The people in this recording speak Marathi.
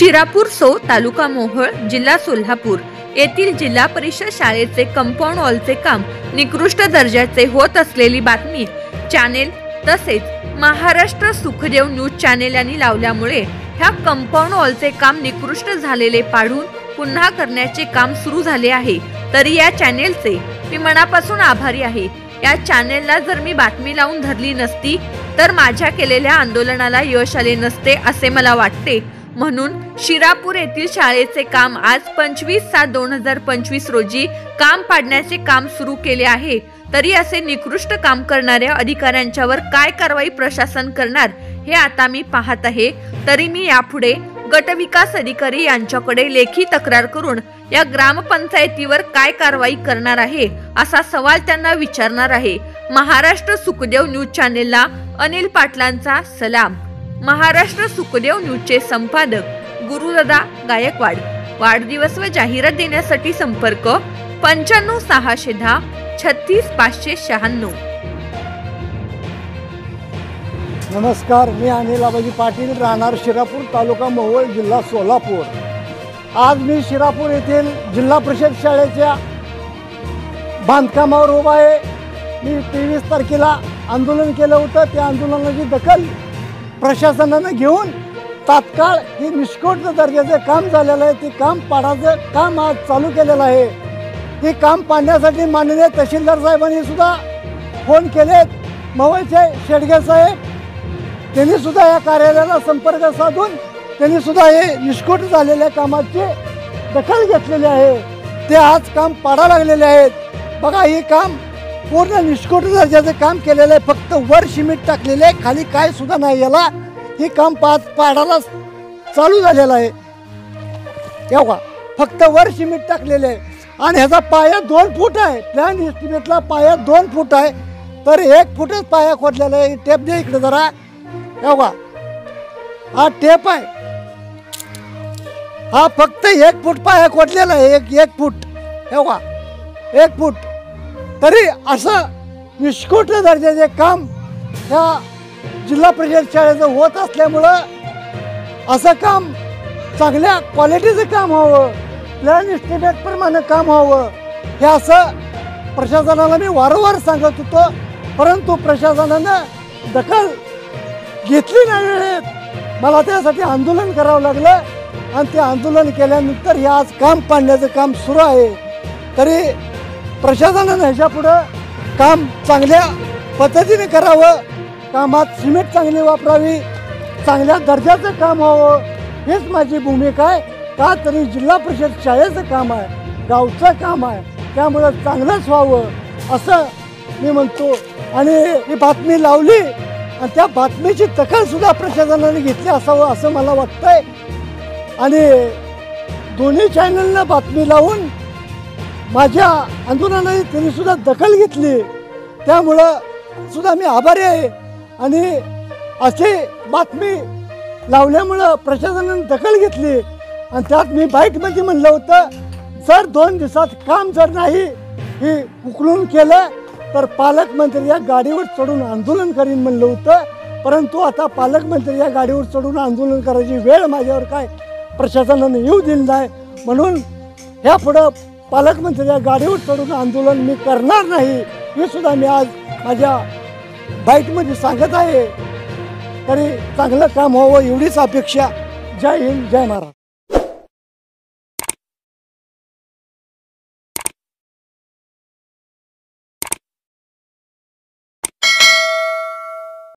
शिरापूर सो तालुका मोहोळ जिल्हा सोलापूर येथील जिल्हा परिषद शाळेचे कंपाऊंड वॉलचे काम निकृष्ट दर्जाचे होत असलेली बातमी चॅनेल तसेच महाराष्ट्र सुखदेव न्यूज चॅनेल यांनी लावल्यामुळे ह्या कंपाऊंड वॉलचे काम निकृष्ट झालेले पाडून पुन्हा करण्याचे काम सुरू झाले आहे। तरी या चॅनेलचे मी मनापासून आभारी आहे। या चॅनेलला जर मी बातमी लावून धरली नसती तर माझ्या केलेल्या आंदोलनाला यश आले नसते असे मला वाटते। म्हणून शिरापूर येथील शाळेचे काम आज 25/7/2025 रोजी काम पाडण्याचे काम सुरू केले आहे। तरी असे निकृष्ट काम करणाऱ्या अधिकाऱ्यांच्यावर काय कारवाई प्रशासन करणार हे आता मी पाहत आहे। तरी मी यापुढे गट विकास अधिकारी यांच्याकडे लेखी तक्रार करून या ग्रामपंचायतीवर काय कारवाई करणार आहे असा सवाल त्यांना विचारणार आहे। महाराष्ट्र सुखदेव न्यूज चॅनेलला अनिल पाटलांचा सलाम। महाराष्ट्र सुखदेव न्यूजचे संपादक गुरुदादा गायकवाड। वाढदिवस व जाहिरात देण्यासाठी संपर्क 95 610 36 596। नमस्कार, मी अनिल आबाजी पाटील, राहणार शिरापूर, तालुका मोहोळ, जिल्हा सोलापूर। आज मी शिरापूर येथील जिल्हा परिषद शाळेच्या बांधकामावर उभा आहे। मी 23 तारखेला आंदोलन केलं होतं। त्या आंदोलनाची दखल प्रशासनाने घेऊन तात्काळ ही निष्कोट दर्जाचे काम झालेलं आहे ते काम पाडायचं काम आज चालू केलेलं आहे। हे काम पाडण्यासाठी माननीय तहसीलदार साहेबांनी सुद्धा फोन केलेत। मोहोळचे शेडगे साहेब त्यांनी सुद्धा या कार्यालयाला संपर्क साधून त्यांनी सुद्धा हे निष्कोट झालेल्या कामाची दखल घेतलेली आहे। ते आज काम पाडा लागलेले आहेत। बघा, हे काम पूर्ण निष्कोट दर्जाचे काम केलेलं आहे। फक्त वर सिमेंट टाकलेले आहे, खाली काय सुद्धा नाही। याला हे काम पाडायला चालू झालेलं आहे। एवढा फक्त वर सिमेंट टाकलेले आहे आणि ह्याचा पाया 2 फूट आहे। प्लॅन एस्टिमेटला पाया 2 फूट आहे, तर 1 फूटच पाया खोदलेला आहे। टेप दे इकडे जरा। एवढा हा टेप आहे, हा फक्त 1 फूट पाया खोदलेला आहे। 1 फूट, एवढा 1 फूट। तरी असं निष्कोट दर्जाचे काम ह्या जिल्हा परिषद शाळेचं होत असल्यामुळं असं काम चांगल्या क्वालिटीचं काम व्हावं, प्लॅन एस्टिमेट प्रमाणे काम व्हावं, हे असं प्रशासनाला मी वारंवार सांगत होतो। परंतु प्रशासनानं दखल घेतली नाही वेळेत। मला त्यासाठी आंदोलन करावं लागलं आणि ते आंदोलन केल्यानंतर हे आज काम पाडण्याचं काम सुरू आहे। तरी प्रशासनानं ह्याच्यापुढं काम चांगल्या पद्धतीने करावं, कामात सिमेंट चांगली वापरावी, चांगल्या दर्जाचं काम व्हावं, हेच माझी भूमिका आहे। का तरी जिल्हा परिषद शाळेचं काम आहे, गावचं काम आहे, त्यामुळं चांगलंच व्हावं असं मी म्हणतो। आणि ही बातमी लावली आणि त्या बातमीची दखलसुद्धा प्रशासनाने घेतली असावं असं मला वाटतंय। आणि दोन्ही चॅनलनं बातमी लावून माझ्या आंदोलनाने त्यांनी सुद्धा दखल घेतली, त्यामुळं सुद्धा मी आभारी आहे। आणि अशी बातमी लावल्यामुळं प्रशासनाने दखल घेतली आणि त्यात मी बाईटमध्ये म्हणलं होतं, जर 2 दिवसात काम जर नाही हे उकलून केलं तर पालकमंत्री या गाडीवर चढून आंदोलन करीन म्हणलं होतं। परंतु आता पालकमंत्री या गाडीवर चढून आंदोलन करायची वेळ माझ्यावर काय प्रशासनाने येऊ दिली नाही। म्हणून ह्यापुढं पालकमंत्री या गाडीवर चढून आंदोलन मी करणार नाही, हे सुद्धा मी आज माझ्या बाईटमध्ये सांगत आहे। तरी चांगलं काम व्हावं एवढीच अपेक्षा। जय हिंद, जय महाराष्ट्र।